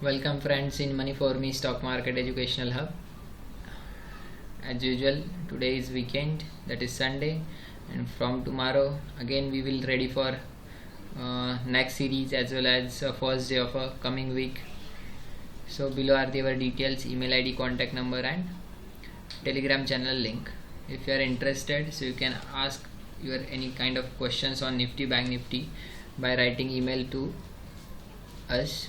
Welcome friends in Money for Me Stock Market Educational Hub. As usual, today is weekend, that is Sunday, and from tomorrow again we will ready for next series as well as first day of a coming week. So below are our details, email ID, contact number and Telegram channel link. If you are interested, so you can ask your any kind of questions on Nifty, Bank Nifty by writing email to us.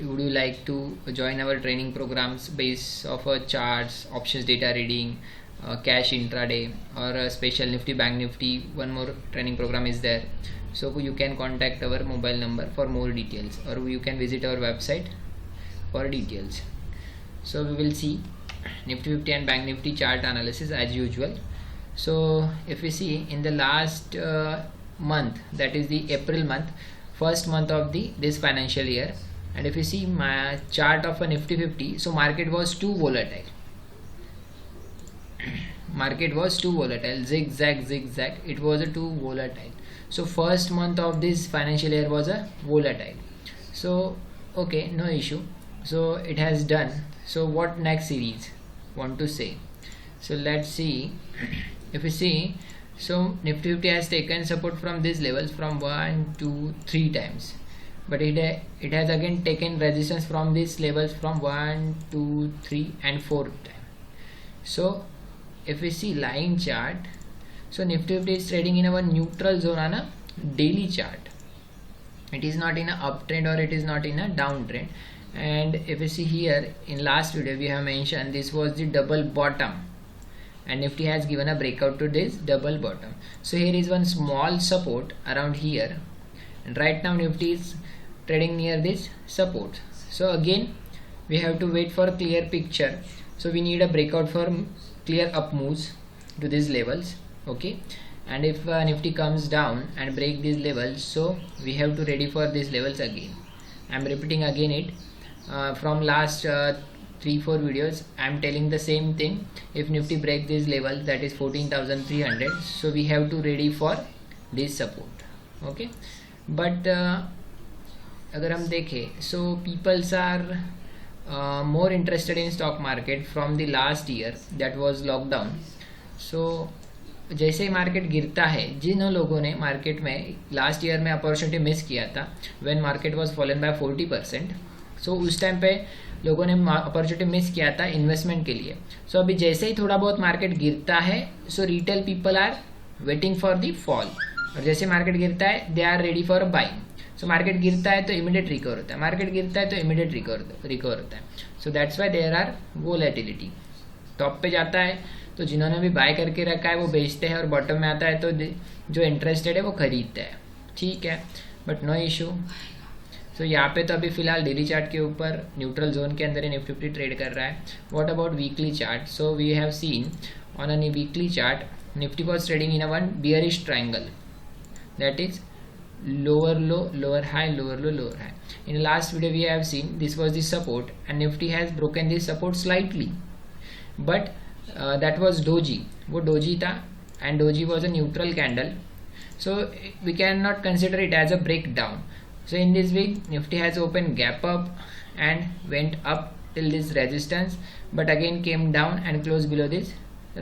Would you like to join our training programs based off charts, options data reading, cash intraday, or a special Nifty Bank Nifty? One more training program is there, so you can contact our mobile number for more details, or you can visit our website for details. So we will see Nifty 50 and Bank Nifty chart analysis as usual. So if we see in the last month, that is the April month, first month of this financial year, and if you see my chart of a Nifty 50, so market was too volatile. Market was too volatile, zigzag, it was a too volatile. So first month of this financial year was a volatile. So okay, no issue. So it has done. So what next series want to say? So let's see. If you see, so Nifty 50 has taken support from these levels from 1, 2, 3 times, but it has again taken resistance from these levels from 1, 2, 3 and 4 times. So if we see line chart, so Nifty 50 is trading in our neutral zone on a daily chart. It is not in a uptrend or it is not in a downtrend. And if you see here in last video we have mentioned this was the double bottom, and Nifty has given a breakout to this double bottom. So here is one small support around here, and right now Nifty is trading near this support. So again we have to wait for a clear picture. So we need a breakout for clear up moves to these levels. Okay, and if Nifty comes down and break these levels, so we have to ready for these levels again. I am repeating again it from last 3-4 videos. I am telling the same thing. If Nifty break this level, that is 14,300, so we have to ready for this support. Okay, but अगर हम देखें, so peoples are more interested in stock market from the last year, that was lockdown. So जैसे ही market गिरता है, जिन लोगों ने market में last year में अपॉर्चुनिटी मिस किया था when market was fallen bye 40%, सो उस टाइम पे लोगों ने अपॉर्चुनिटी मिस किया था इन्वेस्टमेंट के लिए. सो अभी जैसे ही थोड़ा बहुत मार्केट गिरता है, so retail people are waiting for the fall, और जैसे मार्केट गिरता है they are ready for buying. So market गिरता है तो इमीडिएट रिकवर होता है, मार्केट गिरता है तो इमीडिएट रिकवर होता है. So that's why there are volatility. Top पे जाता है तो जिन्होंने भी बाय करके रखा है वो बेचते हैं, और बॉटम में आता है तो जो इंटरेस्टेड है वो खरीदते हैं. ठीक है, बट नो इशू. तो यहाँ पे तो अभी फिलहाल डेली चार्ट के ऊपर न्यूट्रल जोन के अंदर Nifty 50 ट्रेड कर रहा है. What about weekly chart? So we have seen on a weekly chart Nifty was trading in a one bearish triangle, that is lower low, lower high, lower low, lower high. In the last video we have seen this was the support, and Nifty has broken this support slightly, but that was doji. वो doji था, and doji was a neutral candle, so we cannot consider it as a breakdown. So in this week Nifty has opened gap up and went up till this resistance, but again came down and closed below this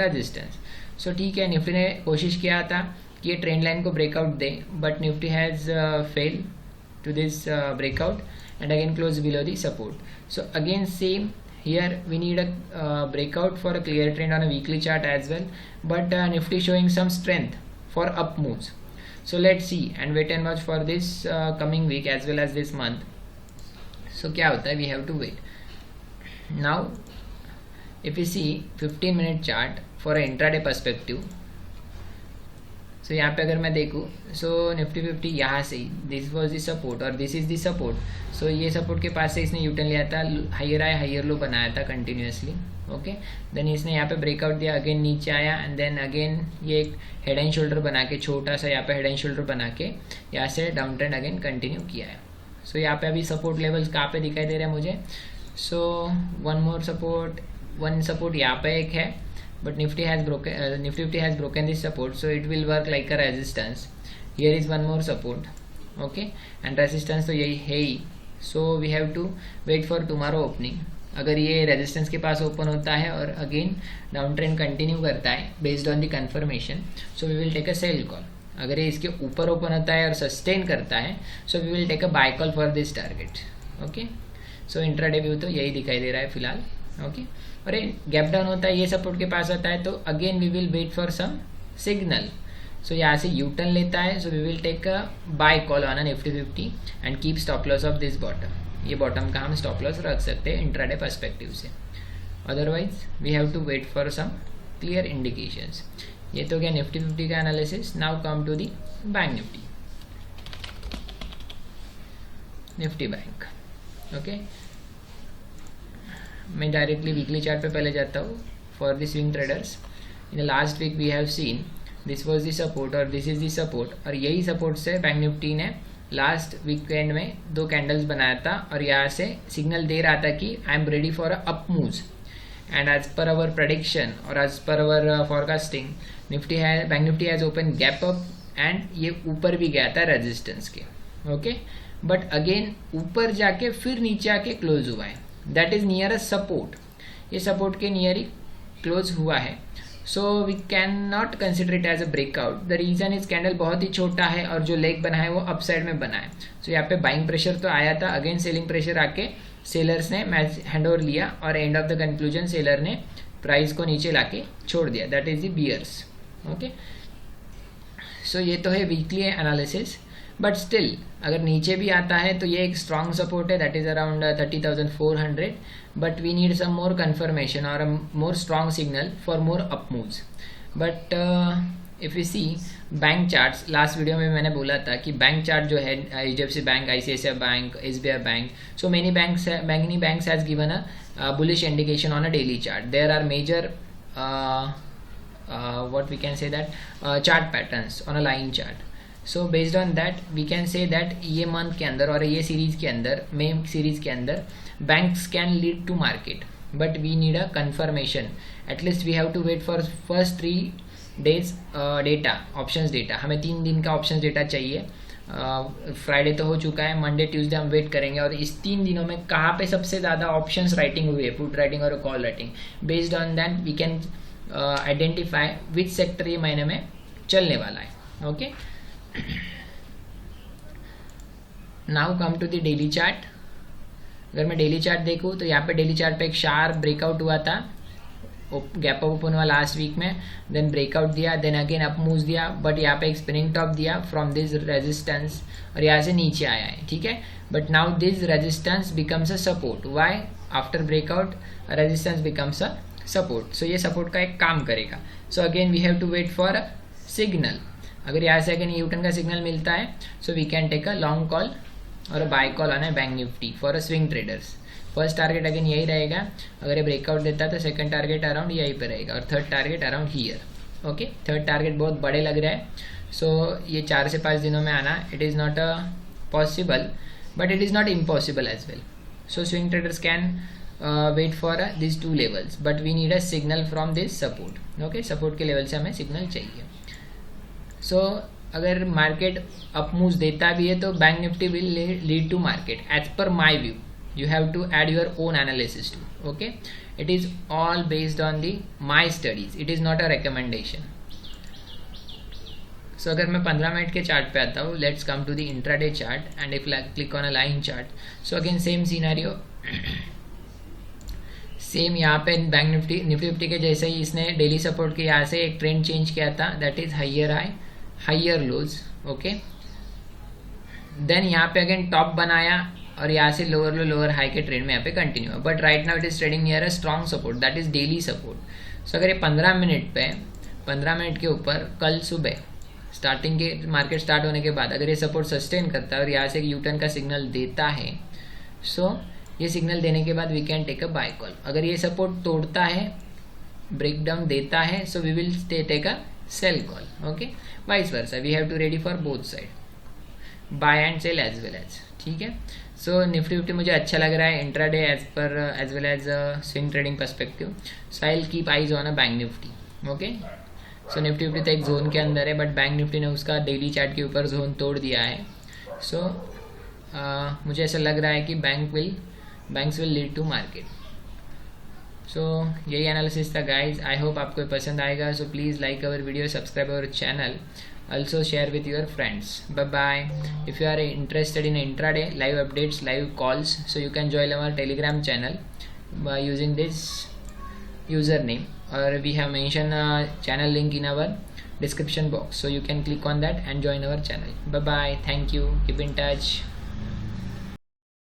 resistance. So ठीक है, Nifty ने कोशिश किया था कि ये trend line को breakout they, but Nifty has failed to this breakout and again closed below the support. So again same here, we need a breakout for a clear trend on a weekly chart as well, but Nifty showing some strength for up moves. So let's see and wait and watch for this coming week as well as this month. So क्या होता है, we have to wait. Now if you see 15-minute chart for an intraday perspective, so यहाँ पे अगर मैं देखूँ, so Nifty 50 यहाँ से this was the support और this is the support. So ये support के पास से इसने यूटर्न लिया था, हायर आया हायर लो बनाया था कंटिन्यूसली. ओके, देन इसने यहाँ पे ब्रेकआउट दिया, अगेन नीचे आया, एंड देन अगेन ये एक हेड एंड शोल्डर बना के, छोटा सा यहाँ पे हेड एंड शोल्डर बना के यहाँ से डाउन ट्रेंड अगेन कंटिन्यू किया है. सो यहाँ पे अभी सपोर्ट लेवल्स कहाँ पे दिखाई दे रहे हैं मुझे? सो वन सपोर्ट यहाँ पे एक है, but Nifty 50 has broken this support, so it will work like a resistance. Here is one more support. Okay, and resistance तो यही है ही, so we have to wait for tomorrow opening. अगर ये रेजिस्टेंस के पास ओपन होता है और अगेन डाउन ट्रेंड कंटिन्यू करता है based on the confirmation, so we will take a sell call. अगर ये इसके ऊपर ओपन होता है और सस्टेन करता है, so we will take a buy call for this target. Okay, so intraday view तो यही दिखाई दे रहा है फिलहाल. ओके, और ये गैप डाउन होता है, ये सपोर्ट के पास आता है, तो again we will wait for some signal. So यहाँ से यू टर्न लेता है, so we will take a buy call on a Nifty 50 and keep stop loss of this bottom. ये बॉटम का हम स्टॉप लॉस रख सकते हैं इंट्राडे पर्सपेक्टिव से. Otherwise we have to wait for some clear indications. ये तो क्या निफ्टी 50 का analysis. Now come to the bank Nifty. Nifty bank. Okay, मैं डायरेक्टली वीकली चार्ट पे पहले जाता हूँ for the swing traders. In the last week we have seen this was the support और दिस इज द सपोर्ट, और यही support से bank Nifty ने लास्ट वीकेंड में 2 कैंडल्स बनाया था और यहाँ से सिग्नल दे रहा था कि I am ready for a up moves. And as per our prediction और as per our forecasting, bank Nifty has open gap up and ये ऊपर भी गया था रेजिस्टेंस के. ओके, बट अगेन ऊपर जाके फिर नीचे आके क्लोज हुआ है. That is near a support. ये सपोर्ट के नियर ही क्लोज हुआ है. So we can not consider it as a breakout. The reason is candle बहुत ही छोटा है और जो लेग बना है वो अपसाइड में बना है. सो यहाँ पे बाइंग प्रेशर तो आया था, अगेन सेलिंग प्रेशर आके सेलर्स ने मैच हैंड ओवर लिया और end of the conclusion seller ने प्राइस को नीचे लाके छोड़ दिया. That is the bears. Okay, so ये तो है वीकली एनालिसिस, बट स्टिल अगर नीचे भी आता है तो ये एक स्ट्रॉन्ग सपोर्ट है. That is around 30,400, but we need some more confirmation और more strong signal for more up moves. But if you see bank charts, last video में मैंने बोला था कि बैंक चार्ट जो है HDFC bank, ICICI bank, SBI bank, so many banks has given a bullish indication on a daily chart. There are major what we can say that chart patterns on a line chart. So based on that we can say that ये month के अंदर और ये series के अंदर, मे series के अंदर banks can lead to market, but we need a confirmation. At least we have to wait for first 3 days data, options data. हमें 3 दिन का ऑप्शंस डेटा चाहिए. फ्राइडे तो हो चुका है, मंडे ट्यूसडे हम वेट करेंगे और इस 3 दिनों में कहाँ पे सबसे ज़्यादा ऑप्शंस राइटिंग हुई है, पुट राइटिंग और call writing. Based on that we can identify which sector ये महीने में चलने वाला है. Okay, now come to the daily chart. अगर मैं डेली चार्ट देखूँ तो यहाँ पे डेली चार्ट पे एक शार्प ब्रेकआउट हुआ था, गैप अप ओपन हुआ लास्ट वीक में, देन ब्रेकआउट दिया, देन अगेन अप मूव्स दिया, बट यहाँ पे एक स्पिनिंग टॉप दिया फ्रॉम दिस रेजिस्टेंस और यहाँ से नीचे आया है. ठीक है, but now this resistance becomes a support. Why? After breakout resistance becomes a support. So ये सपोर्ट का एक काम करेगा. So again we have to wait for a signal. अगर यहाँ से अगेन यूटर्न का सिग्नल मिलता है, so we can take a long call और a buy call on a bank Nifty for a swing traders. First target again यही रहेगा. अगर ये ब्रेकआउट देता है तो सेकंड टारगेट अराउंड यहीं पे रहेगा और third target around here. Okay, third target बहुत बड़े लग रहा है. सो ये 4 से 5 दिनों में आना, it is not a possible, but it is not impossible as well. So swing traders can wait for this 2 levels, but we need a signal from this support. Okay, support के लेवल से हमें signal चाहिए. सो अगर market up moves देता भी है तो bank Nifty will lead to market as पर my view. You have to add your own analysis too. Okay, it is all based on the my studies. It is not a recommendation. So अगर मैं 15 minute के chart पे आता हूँ, let's come to the intraday chart and if I click on a line chart, so again same scenario. Same यहाँ पे bank Nifty 50 के जैसे ही इसने डेली सपोर्ट के यहाँ से एक ट्रेंड चेंज किया था, that is higher high higher lows. Okay, then यहाँ पे अगेन टॉप बनाया और यहाँ से लोअर लो लोअर हाई के ट्रेंड में यहाँ पे कंटिन्यू है. But right now it is trading near a strong support, that is daily support. So अगर ये 15 मिनट के ऊपर कल सुबह स्टार्टिंग के मार्केट स्टार्ट होने के बाद अगर ये सपोर्ट सस्टेन करता है और यहाँ से एक यूटर्न का सिग्नल देता है, सो ये सिग्नल देने के बाद we can take a buy call. अगर ये सपोर्ट तोड़ता है, ब्रेकडाउन देता है, so we will take a sell call. Okay, vice versa we have to ready for both side, buy and sell as well as. ठीक है, सो निफ्टी 50 मुझे अच्छा लग रहा है intraday as well as swing trading perspective. So I will keep eyes on a bank Nifty. Okay, so Nifty 50 तो एक zone के अंदर है, बट बैंक निफ्टी ने उसका डेली चार्ट के ऊपर जोन तोड़ दिया है. सो मुझे ऐसा लग रहा है कि banks will lead to market. So यही एनालिसिस था गाइज. आई होप आपको पसंद आएगा. So please like our video, subscribe our channel, also share with your friends. Bye bye. If you are interested in intraday live updates, live calls, so you can join our telegram channel by using this username, or we have mentioned a channel link in our description box, so you can click on that and join our channel. Bye bye. Thank you. Keep in touch.